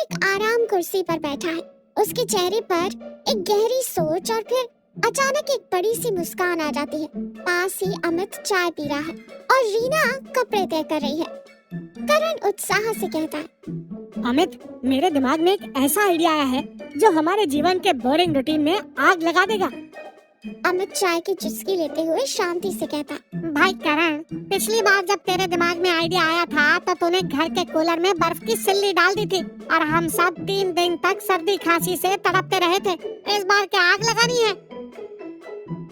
एक आराम कुर्सी पर बैठा है। उसके चेहरे पर एक गहरी सोच और फिर अचानक एक बड़ी सी मुस्कान आ जाती है। पास ही अमित चाय पी रहा है और रीना कपड़े तय कर रही है। करण उत्साह से कहता है, अमित, मेरे दिमाग में एक ऐसा आइडिया आया है जो हमारे जीवन के बोरिंग रूटीन में आग लगा देगा। अमित चाय की चुस्की लेते हुए शांति से कहता, भाई करण, पिछली बार जब तेरे दिमाग में आइडिया आया था तो तूने घर के कूलर में बर्फ की सिल्ली डाल दी थी और हम सब 3 दिन तक सर्दी खांसी से तड़पते रहे थे। इस बार क्या आग लगानी है?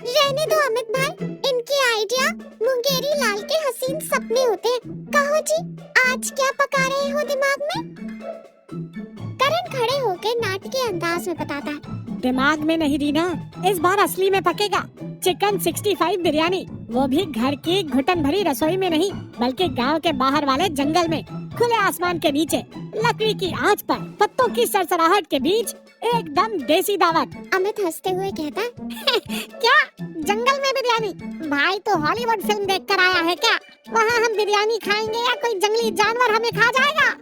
रहने दो अमित भाई, इनके आइडिया मुंगेरी लाल के हसीन सपने होते हैं। कहो जी, आज क्या पका रहे हो दिमाग में? करण खड़े होकर नाटकीय अंदाज में बताता है, दिमाग में नहीं रीना, इस बार असली में पकेगा। चिकन 65 बिरयानी, वो भी घर की घुटन भरी रसोई में नहीं बल्कि गांव के बाहर वाले जंगल में, खुले आसमान के नीचे, लकड़ी की आंच पर, पत्तों की सरसराहट के बीच, एकदम देसी दावत। अमित हंसते हुए कहता है, क्या जंगल में बिरयानी? भाई तो हॉलीवुड फिल्म देखकर आया है क्या? वहाँ हम बिरयानी खाएंगे या कोई जंगली जानवर हमें खा जाएगा?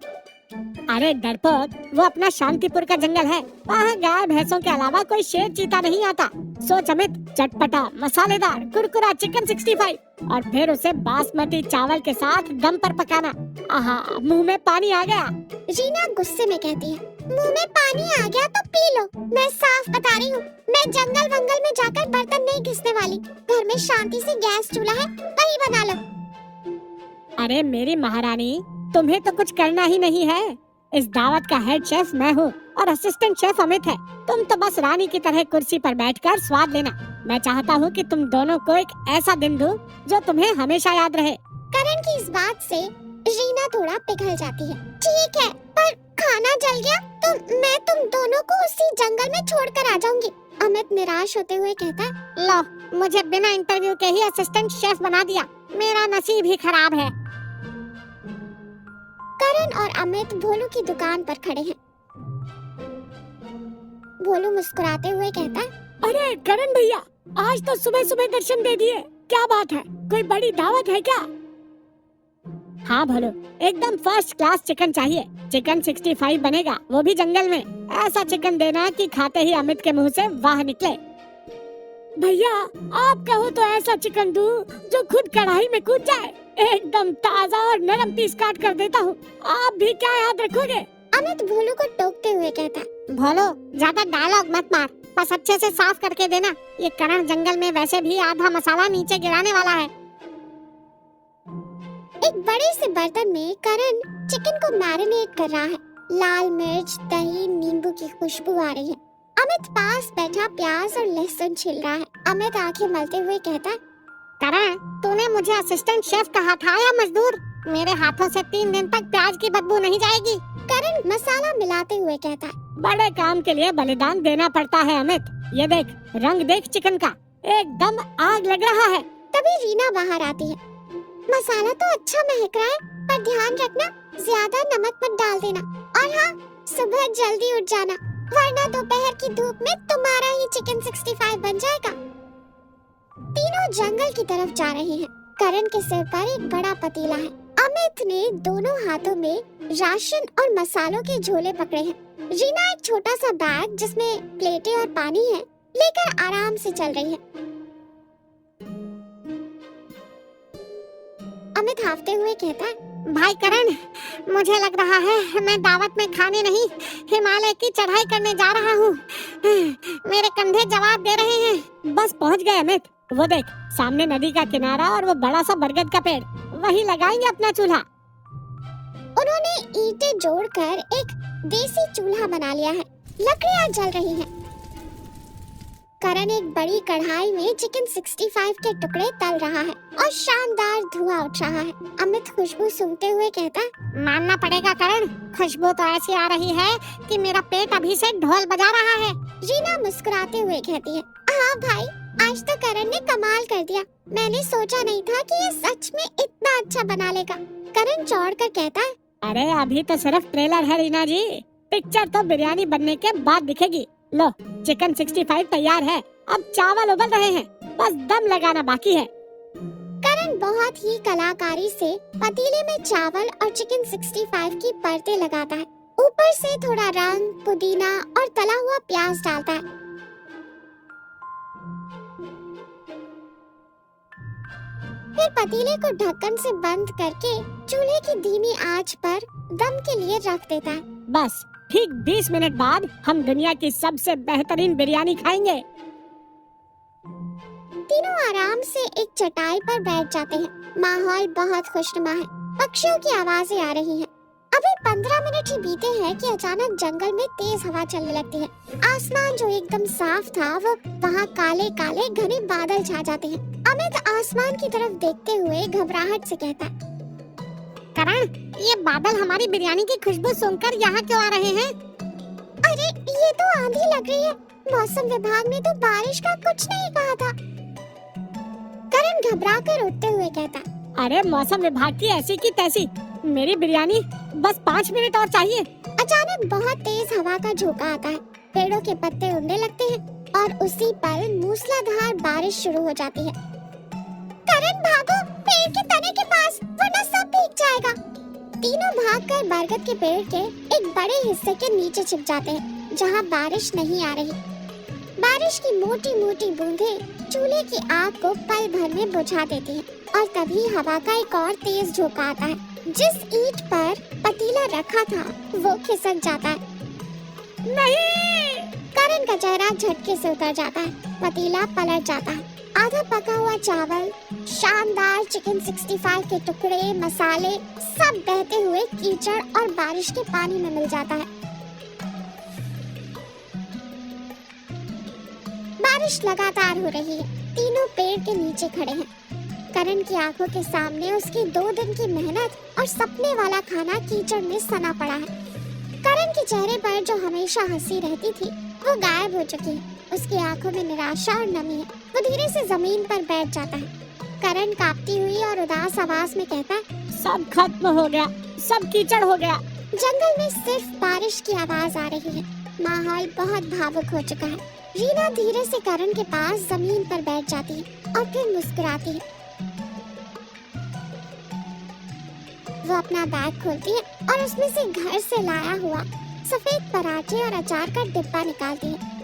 अरे डरपोक, वो अपना शांतिपुर का जंगल है, वहाँ गाय भैंसों के अलावा कोई शेर चीता नहीं आता। सोच अमित, चटपटा मसालेदार कुरकुरा चिकन 65 और फिर उसे बासमती चावल के साथ दम पर पकाना। आहा, मुंह में पानी आ गया। रीना गुस्से में कहती है, मुंह में पानी आ गया तो पी लो। मैं साफ बता रही हूँ, मैं जंगल वंगल में जाकर बर्तन नहीं घिसने वाली। घर में शांति से गैस चूल्हा है, वही बना लो। अरे मेरी महारानी, तुम्हें तो कुछ करना ही नहीं है। इस दावत का हेड शेफ मैं हूँ और असिस्टेंट शेफ अमित है। तुम तो बस रानी की तरह कुर्सी पर बैठकर स्वाद लेना। मैं चाहता हूँ कि तुम दोनों को एक ऐसा दिन दूं जो तुम्हें हमेशा याद रहे। करण की इस बात से रीना थोड़ा पिघल जाती है। ठीक है, पर खाना जल गया तो मैं तुम दोनों को उसी जंगल में छोड़कर आ जाऊंगी। अमित निराश होते हुए कहता, लो, मुझे बिना इंटरव्यू के ही असिस्टेंट शेफ बना दिया। मेरा नसीब ही खराब है। करण और अमित भोलू की दुकान पर खड़े हैं। भोलू मुस्कुराते हुए कहता है, अरे करण भैया, आज तो सुबह सुबह दर्शन दे दिए। क्या बात है, कोई बड़ी दावत है क्या? हाँ भोलू, एकदम फर्स्ट क्लास चिकन चाहिए। चिकन 65 बनेगा, वो भी जंगल में। ऐसा चिकन देना कि खाते ही अमित के मुंह से वाह निकले। भैया, आप कहो तो ऐसा चिकन दूं जो खुद कढ़ाई में कूद जाए। एकदम ताजा और नरम पीस काट कर देता हूँ। आप भी क्या याद रखोगे? अमित भोलू को टोकते हुए कहता, भोलू, ज्यादा डायलॉग मत मार, बस अच्छे से साफ करके देना। ये करण जंगल में वैसे भी आधा मसाला नीचे गिराने वाला है। एक बड़े से बर्तन में करण चिकन को मैरिनेट कर रहा है। लाल मिर्च, दही, नींबू की खुशबू आ रही है। अमित पास बैठा प्याज और लहसुन छिल रहा है। अमित आंखें मलते हुए कहता, करण, तूने मुझे असिस्टेंट शेफ कहा था या मजदूर? मेरे हाथों से 3 दिन तक प्याज की बदबू नहीं जाएगी। करण मसाला मिलाते हुए कहता है, बड़े काम के लिए बलिदान देना पड़ता है अमित। ये देख, रंग देख चिकन का, एकदम आग लग रहा है। तभी रीना बाहर आती है। मसाला तो अच्छा महक रहा है, पर ध्यान रखना ज्यादा नमक मत डाल देना। और हाँ, सुबह जल्दी उठ जाना, वरना दोपहर की धूप में तुम्हारा ही चिकन 65 बन जाएगा। तीनों जंगल की तरफ जा रहे हैं। करण के सिर पर एक बड़ा पतीला है। अमित ने दोनों हाथों में राशन और मसालों के झोले पकड़े हैं। रीना एक छोटा सा बैग जिसमें प्लेटें और पानी है लेकर आराम से चल रही है। अमित हाफते हुए कहता है, भाई करण, मुझे लग रहा है मैं दावत में खाने नहीं, हिमालय की चढ़ाई करने जा रहा हूँ। मेरे कंधे जवाब दे रहे हैं। बस पहुँच गए अमित। वो देख, सामने नदी का किनारा और वो बड़ा सा बरगद का पेड़, वहीं लगाएंगे अपना चूल्हा। उन्होंने ईंटें जोड़कर एक देसी चूल्हा बना लिया है। लकड़ियां जल रही हैं। करण एक बड़ी कढ़ाई में चिकन 65 के टुकड़े तल रहा है और शानदार धुआं उठ रहा है। अमित खुशबू सूंघते हुए कहता, मानना पड़ेगा करण, खुशबू तो ऐसी आ रही है कि मेरा पेट अभी से ढोल बजा रहा है। रीना मुस्कुराते हुए कहती है, हाँ भाई, आज तो करण ने कमाल कर दिया। मैंने सोचा नहीं था कि ये सच में इतना अच्छा बना लेगा। करण चौड़कर कहता है, अरे अभी तो सिर्फ ट्रेलर है रीना जी, पिक्चर तो बिरयानी बनने के बाद दिखेगी। लो, चिकन 65 तैयार है, अब चावल उबल रहे हैं, बस दम लगाना बाकी है। करण बहुत ही कलाकारी से पतीले में चावल और चिकन 65 की परतें लगाता है। ऊपर से थोड़ा रंग, पुदीना और तला हुआ प्याज डालता है। फिर पतीले को ढक्कन से बंद करके चूल्हे की धीमी आंच पर दम के लिए रख देता है। बस ठीक 20 मिनट बाद हम दुनिया की सबसे बेहतरीन बिरयानी खाएंगे। तीनों आराम से एक चटाई पर बैठ जाते हैं। माहौल बहुत खुशनुमा है। पक्षियों की आवाजें आ रही हैं। अभी 15 मिनट ही बीते हैं कि अचानक जंगल में तेज हवा चलने लगती है। आसमान जो एकदम साफ था वो वहाँ काले काले घने बादल छा जाते हैं। अमित आसमान की तरफ देखते हुए घबराहट से कहता है, करण, ये बादल हमारी बिरयानी की खुशबू सूंघकर यहाँ क्यों आ रहे हैं? अरे ये तो आंधी लग रही है। मौसम विभाग ने तो बारिश का कुछ नहीं कहा था। करण घबरा कर उठते हुए कहता, अरे मौसम विभाग की ऐसी की तैसी, मेरी बिरयानी बस 5 मिनट और चाहिए। अचानक बहुत तेज हवा का झोंका आता है। पेड़ों के पत्ते उड़ने लगते हैं और उसी पल मूसलाधार बारिश शुरू हो जाती है। करण भागो, पेड़ के तने के पास, वरना सब भीग जाएगा। तीनों भागकर बरगद के पेड़ के एक बड़े हिस्से के नीचे छिप जाते हैं, जहाँ बारिश नहीं आ रही। बारिश की मोटी मोटी बूंदें चूल्हे की आग को पल भर में बुझा देती हैं और तभी हवा का एक और तेज झोंका आता है। जिस ईंट पर पतीला रखा था वो खिसक जाता है। नहीं! करण का चेहरा झटके से उतर जाता है। पतीला पलट जाता है। आधा पका हुआ चावल, शानदार चिकन 65 के टुकड़े, मसाले सब बहते हुए कीचड़ और बारिश के पानी में मिल जाता है। बारिश लगातार हो रही है। तीनों पेड़ के नीचे खड़े हैं। करण की आंखों के सामने उसकी 2 दिन की मेहनत और सपने वाला खाना कीचड़ में सना पड़ा है। करण के चेहरे पर जो हमेशा हंसी रहती थी वो गायब हो चुकी है। उसकी आंखों में निराशा और नमी है। वो धीरे से जमीन पर बैठ जाता है। करण कांपती हुई और उदास आवाज में कहता है, सब खत्म हो गया, सब कीचड़ हो गया। जंगल में सिर्फ बारिश की आवाज आ रही है। माहौल बहुत भावुक हो चुका है। रीना धीरे से करण के पास जमीन पर बैठ जाती है और फिर मुस्कुराती है। वो अपना बैग खोलती है और उसमें से घर से लाया हुआ सफेद पराठे और अचार का डिब्बा निकालती है।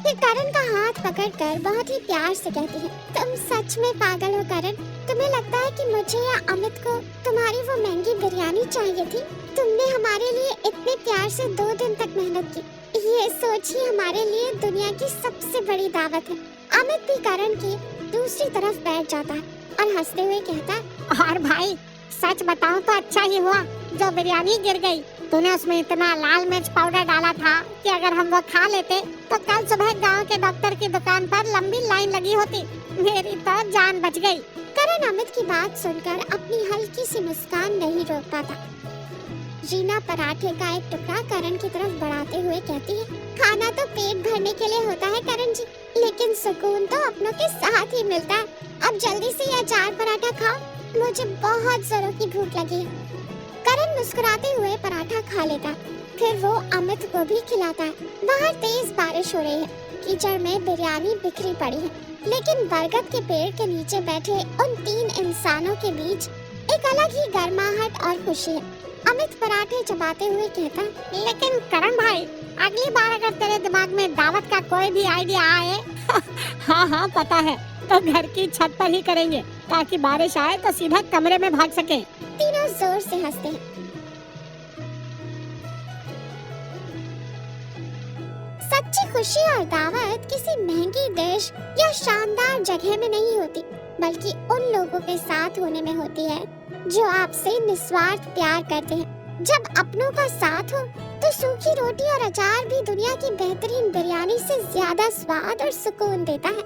फिर करण का हाथ पकड़कर बहुत ही प्यार से कहती है, तुम सच में पागल हो करण। तुम्हें लगता है कि मुझे या अमित को तुम्हारी वो महंगी बिरयानी चाहिए थी? तुमने हमारे लिए इतने प्यार से 2 दिन तक मेहनत की। ये सोच ही हमारे लिए दुनिया की सबसे बड़ी दावत है। अमित भी करण की दूसरी तरफ बैठ जाता है और हंसते हुए कहता है, और भाई सच बताऊं तो अच्छा ही हुआ जो बिरयानी गिर गई। तूने उसमें इतना लाल मिर्च पाउडर डाला था कि अगर हम वो खा लेते तो कल सुबह गांव के डॉक्टर की दुकान पर लंबी लाइन लगी होती। मेरी तो जान बच गई। करण अमित की बात सुनकर अपनी हल्की सी मुस्कान नहीं रोक पाता। रीना पराठे का एक टुकड़ा करण की तरफ बढ़ाते हुए कहती है, खाना तो पेट भरने के लिए होता है करण जी, लेकिन सुकून तो अपनों के साथ ही मिलता है। अब जल्दी से ये अचार पराठा खाओ, मुझे बहुत जोरों की भूख लगी है। करण मुस्कुराते हुए पराठा खा लेता, फिर वो अमित को भी खिलाता है। बाहर तेज बारिश हो रही है। कीचड़ में बिरयानी बिखरी पड़ी है, लेकिन बरगद के पेड़ के नीचे बैठे उन 3 इंसानों के बीच एक अलग ही गर्माहट और खुशी है। अमित पराठे चबाते हुए कहता, लेकिन करण भाई, अगली बार अगर तेरे दिमाग में दावत का कोई भी आइडिया आए हाँ पता है, तो घर की छत पर ही करेंगे ताकि बारिश आए तो सीधा कमरे में भाग सके। तीनों जोर से हंसते हैं। सच्ची खुशी और दावत किसी महंगी डिश या शानदार जगह में नहीं होती, बल्कि उन लोगों के साथ होने में होती है जो आपसे निस्वार्थ प्यार करते हैं। जब अपनों का साथ हो तो सूखी रोटी और अचार भी दुनिया की बेहतरीन बिरयानी से ज्यादा स्वाद और सुकून देता है।